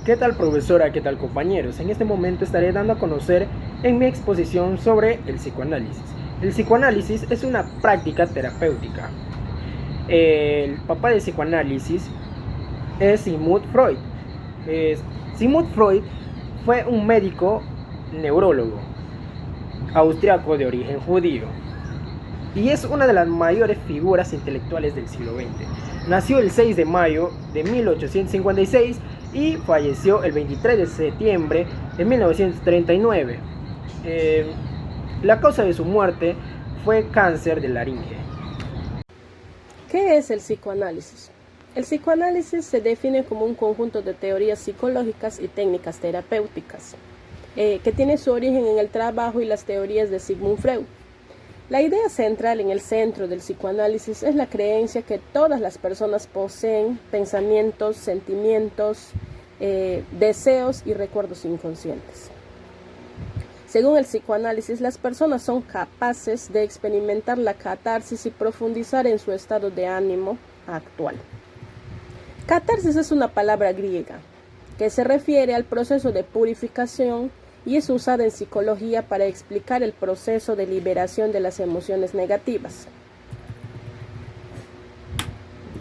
¿Qué tal profesora? ¿Qué tal compañeros? En este momento estaré dando a conocer en mi exposición sobre el psicoanálisis. El psicoanálisis es una práctica terapéutica. El papá del psicoanálisis es Sigmund Freud. Sigmund Freud fue un médico neurólogo austriaco de origen judío y es una de las mayores figuras intelectuales del siglo XX. Nació el 6 de mayo de 1856 y falleció el 23 de septiembre de 1939. La causa de su muerte fue cáncer de laringe. ¿Qué es el psicoanálisis? El psicoanálisis se define como un conjunto de teorías psicológicas y técnicas terapéuticas, que tiene su origen en el trabajo y las teorías de Sigmund Freud. La idea central en el centro del psicoanálisis es la creencia que todas las personas poseen pensamientos, sentimientos, deseos y recuerdos inconscientes. Según el psicoanálisis, las personas son capaces de experimentar la catarsis y profundizar en su estado de ánimo actual. Catarsis es una palabra griega que se refiere al proceso de purificación y es usada en psicología para explicar el proceso de liberación de las emociones negativas.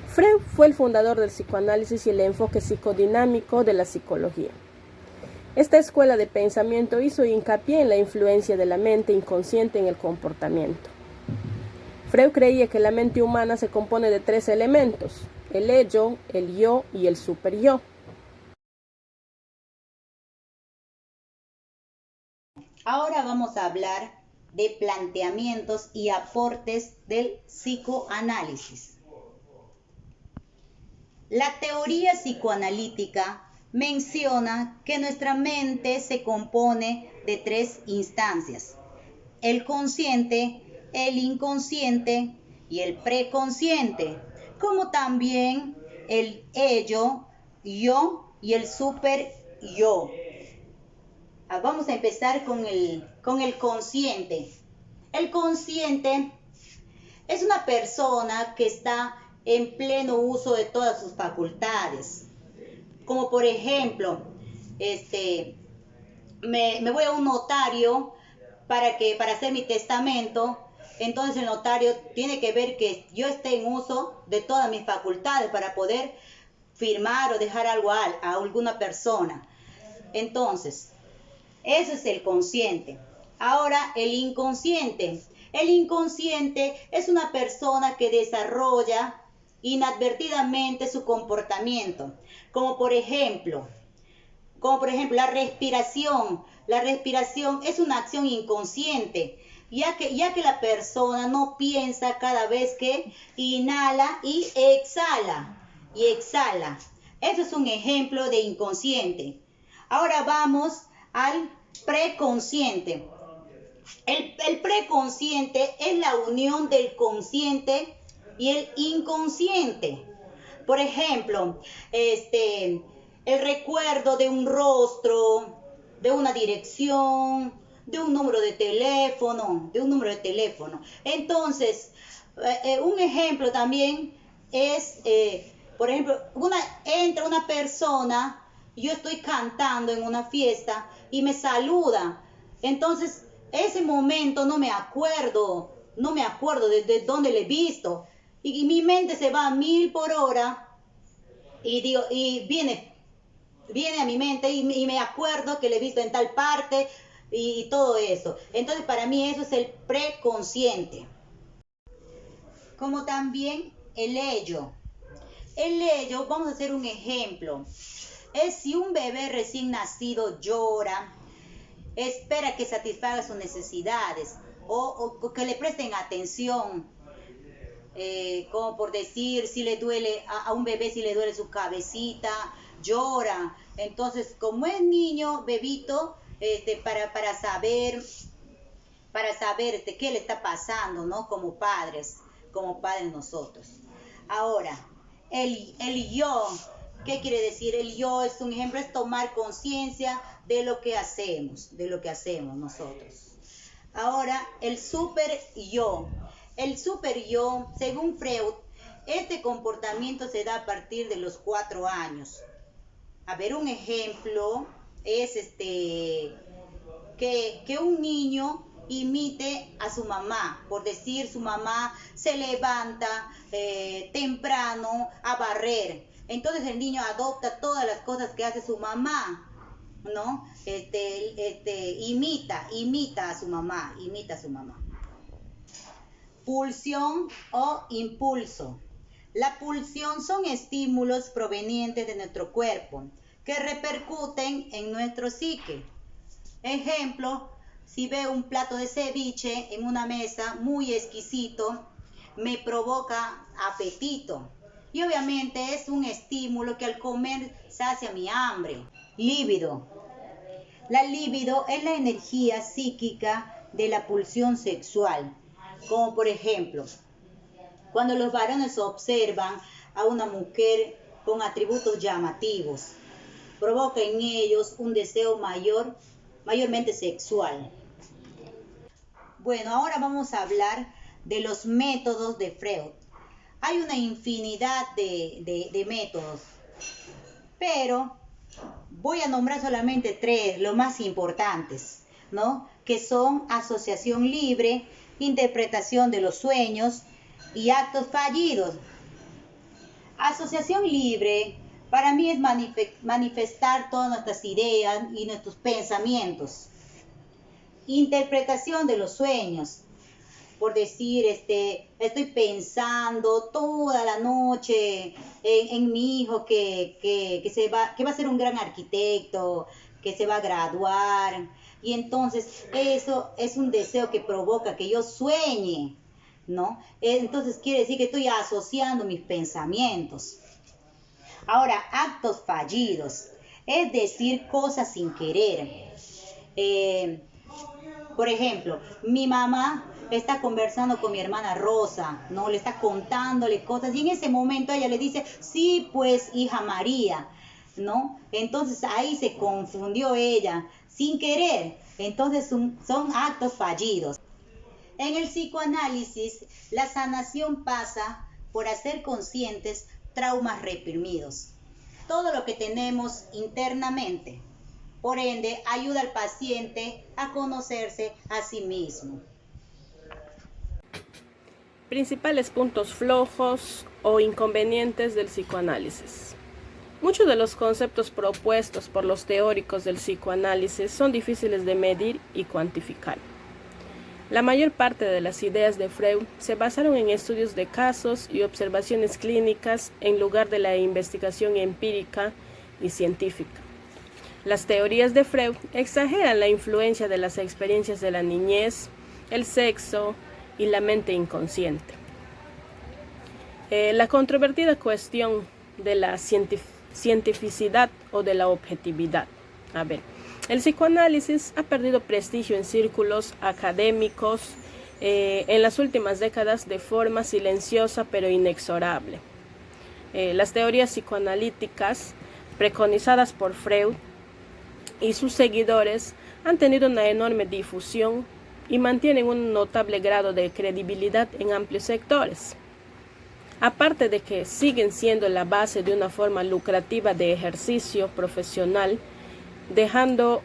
Freud fue el fundador del psicoanálisis y el enfoque psicodinámico de la psicología. Esta escuela de pensamiento hizo hincapié en la influencia de la mente inconsciente en el comportamiento. Freud creía que la mente humana se compone de 3 elementos: el ello, el yo y el superyo. Ahora vamos a hablar de planteamientos y aportes del psicoanálisis. La teoría psicoanalítica menciona que nuestra mente se compone de 3 instancias: el consciente, el inconsciente y el preconsciente, como también el ello, yo y el super yo. Vamos a empezar con el consciente. El consciente es una persona que está en pleno uso de todas sus facultades. Como por ejemplo, me voy a un notario para hacer mi testamento. Entonces el notario tiene que ver que yo esté en uso de todas mis facultades para poder firmar o dejar algo a alguna persona. Entonces, eso es el consciente. Ahora, el inconsciente. El inconsciente es una persona que desarrolla inadvertidamente su comportamiento, como por ejemplo la respiración. La respiración es una acción inconsciente, ya que la persona no piensa cada vez que inhala y exhala. Eso es un ejemplo de inconsciente. Ahora vamos al preconsciente. El preconsciente es la unión del consciente y el inconsciente. Por ejemplo, el recuerdo de un rostro, de una dirección, de un número de teléfono, Entonces, un ejemplo también es, por ejemplo, entra una persona, yo estoy cantando en una fiesta y me saluda. Entonces, ese momento no me acuerdo de dónde le he visto. Y mi mente se va a 1000 por hora y viene a mi mente y me acuerdo que le he visto en tal parte y todo eso. Entonces, para mí eso es el preconsciente. Como también el ello. El ello, vamos a hacer un ejemplo. Es si un bebé recién nacido llora, espera que satisfaga sus necesidades o que le presten atención. Como por decir, si le duele a un bebé, si le duele su cabecita, llora. Entonces, como es niño, bebito, para saber qué le está pasando, ¿no? Como padres nosotros. Ahora, el yo, ¿qué quiere decir? El yo es un ejemplo, es tomar conciencia de lo que hacemos nosotros. Ahora, el super yo. El super yo, según Freud, este comportamiento se da a partir de los 4 años. A ver, un ejemplo es que un niño imite a su mamá, por decir, su mamá se levanta temprano a barrer. Entonces el niño adopta todas las cosas que hace su mamá, ¿no? Imita a su mamá, imita a su mamá. Pulsión o impulso. La pulsión son estímulos provenientes de nuestro cuerpo que repercuten en nuestro psique. Ejemplo, si veo un plato de ceviche en una mesa muy exquisito, me provoca apetito. Y obviamente es un estímulo que al comer sacia mi hambre. Líbido. La libido es la energía psíquica de la pulsión sexual. Como por ejemplo, cuando los varones observan a una mujer con atributos llamativos, provoca en ellos un deseo mayormente sexual. Bueno, ahora vamos a hablar de los métodos de Freud. Hay una infinidad de métodos, pero voy a nombrar solamente 3, los más importantes, ¿no? Que son asociación libre, interpretación de los sueños y actos fallidos. Asociación libre para mí es manifestar todas nuestras ideas y nuestros pensamientos. Interpretación de los sueños, por decir, estoy pensando toda la noche en mi hijo que va a ser un gran arquitecto, que se va a graduar, y entonces eso es un deseo que provoca que yo sueñe, ¿no? Entonces quiere decir que estoy asociando mis pensamientos. Ahora, actos fallidos, es decir, cosas sin querer. Por ejemplo, mi mamá está conversando con mi hermana Rosa, ¿no? Le está contándole cosas y en ese momento ella le dice, sí, pues, hija María, ¿no? Entonces ahí se confundió ella, sin querer. Entonces son actos fallidos. En el psicoanálisis, la sanación pasa por hacer conscientes traumas reprimidos. Todo lo que tenemos internamente. Por ende, ayuda al paciente a conocerse a sí mismo. Principales puntos flojos o inconvenientes del psicoanálisis. Muchos de los conceptos propuestos por los teóricos del psicoanálisis son difíciles de medir y cuantificar. La mayor parte de las ideas de Freud se basaron en estudios de casos y observaciones clínicas en lugar de la investigación empírica y científica. Las teorías de Freud exageran la influencia de las experiencias de la niñez, el sexo y la mente inconsciente. La controvertida cuestión de la cientificidad o de la objetividad. El psicoanálisis ha perdido prestigio en círculos académicos en las últimas décadas de forma silenciosa pero inexorable. Las teorías psicoanalíticas preconizadas por Freud y sus seguidores han tenido una enorme difusión y mantienen un notable grado de credibilidad en amplios sectores. Aparte de que siguen siendo la base de una forma lucrativa de ejercicio profesional, dejando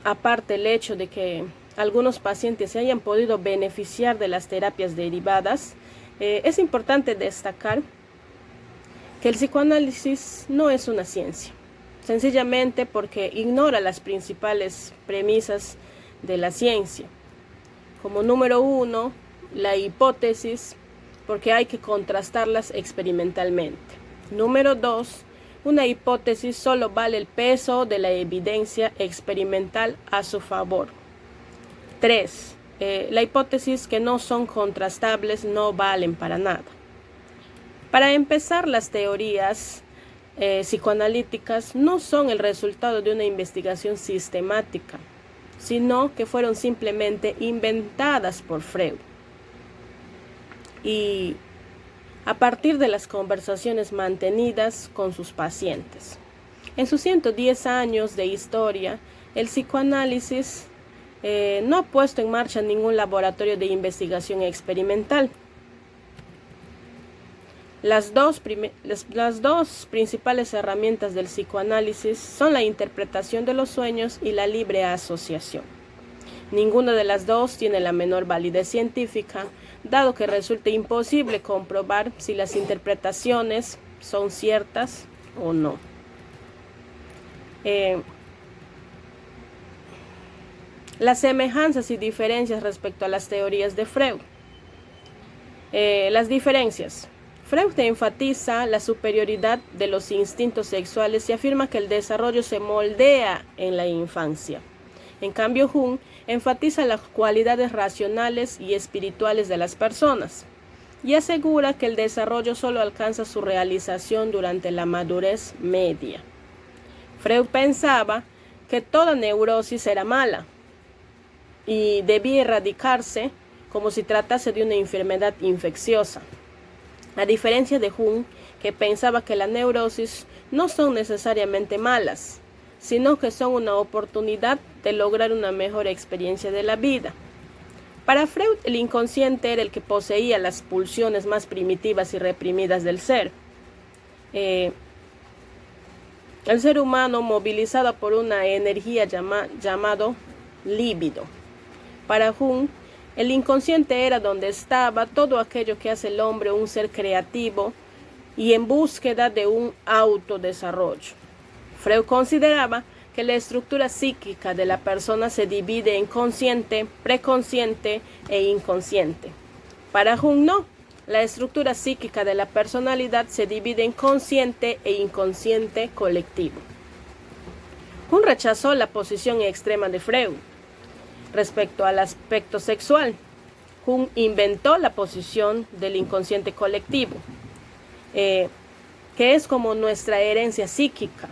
aparte el hecho de que algunos pacientes se hayan podido beneficiar de las terapias derivadas, es importante destacar que el psicoanálisis no es una ciencia, sencillamente porque ignora las principales premisas de la ciencia. Como número 1, la hipótesis, porque hay que contrastarlas experimentalmente. Número 2, una hipótesis solo vale el peso de la evidencia experimental a su favor. 3, la hipótesis que no son contrastables no valen para nada. Para empezar, las teorías psicoanalíticas no son el resultado de una investigación sistemática, sino que fueron simplemente inventadas por Freud. Y a partir de las conversaciones mantenidas con sus pacientes. En sus 110 años de historia, el psicoanálisis no ha puesto en marcha ningún laboratorio de investigación experimental. Las dos principales herramientas del psicoanálisis son la interpretación de los sueños y la libre asociación. Ninguna de las dos tiene la menor validez científica, dado que resulta imposible comprobar si las interpretaciones son ciertas o no. Las semejanzas y diferencias respecto a las teorías de Freud. Las diferencias. Freud enfatiza la superioridad de los instintos sexuales y afirma que el desarrollo se moldea en la infancia. En cambio, Jung enfatiza las cualidades racionales y espirituales de las personas y asegura que el desarrollo solo alcanza su realización durante la madurez media. Freud pensaba que toda neurosis era mala y debía erradicarse como si tratase de una enfermedad infecciosa. A diferencia de Jung, que pensaba que las neurosis no son necesariamente malas, sino que son una oportunidad de lograr una mejor experiencia de la vida. Para Freud, el inconsciente era el que poseía las pulsiones más primitivas y reprimidas del ser. El ser humano movilizado por una energía llamado líbido. Para Jung, el inconsciente era donde estaba todo aquello que hace el hombre un ser creativo y en búsqueda de un autodesarrollo. Freud consideraba que la estructura psíquica de la persona se divide en consciente, preconsciente e inconsciente. Para Jung no, la estructura psíquica de la personalidad se divide en consciente e inconsciente colectivo. Jung rechazó la posición extrema de Freud respecto al aspecto sexual. Jung inventó la posición del inconsciente colectivo, que es como nuestra herencia psíquica.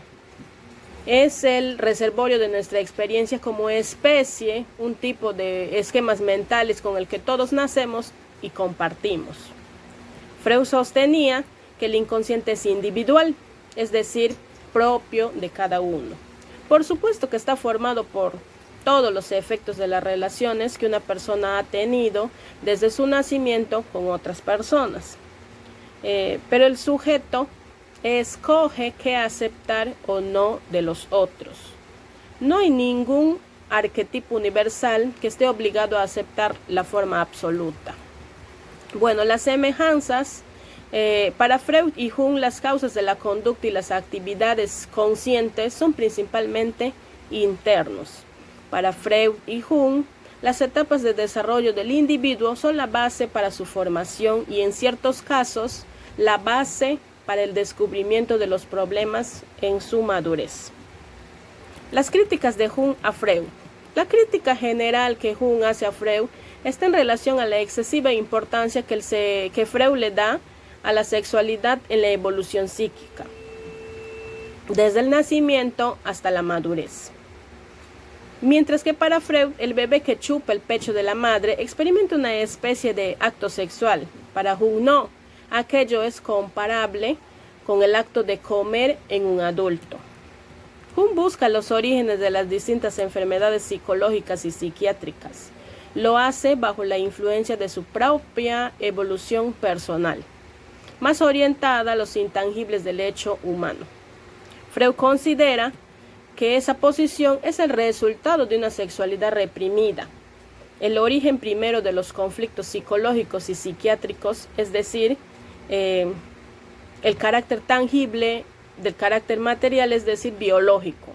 Es el reservorio de nuestra experiencia como especie, un tipo de esquemas mentales con el que todos nacemos y compartimos. Freud sostenía que el inconsciente es individual, es decir, propio de cada uno. Por supuesto que está formado por todos los efectos de las relaciones que una persona ha tenido desde su nacimiento con otras personas. Pero el sujeto escoge qué aceptar o no de los otros. No hay ningún arquetipo universal que esté obligado a aceptar la forma absoluta. Bueno, las semejanzas, para Freud y Jung, las causas de la conducta y las actividades conscientes son principalmente internos. Para Freud y Jung, las etapas de desarrollo del individuo son la base para su formación y en ciertos casos la base para el descubrimiento de los problemas en su madurez. Las críticas de Jung a Freud. La crítica general que Jung hace a Freud está en relación a la excesiva importancia que Freud le da a la sexualidad en la evolución psíquica, desde el nacimiento hasta la madurez. Mientras que para Freud, el bebé que chupa el pecho de la madre experimenta una especie de acto sexual. Para Jung no, aquello es comparable con el acto de comer en un adulto. Jung busca los orígenes de las distintas enfermedades psicológicas y psiquiátricas. Lo hace bajo la influencia de su propia evolución personal, más orientada a los intangibles del hecho humano. Freud considera que esa posición es el resultado de una sexualidad reprimida, el origen primero de los conflictos psicológicos y psiquiátricos, es decir, el carácter tangible del carácter material, es decir, biológico.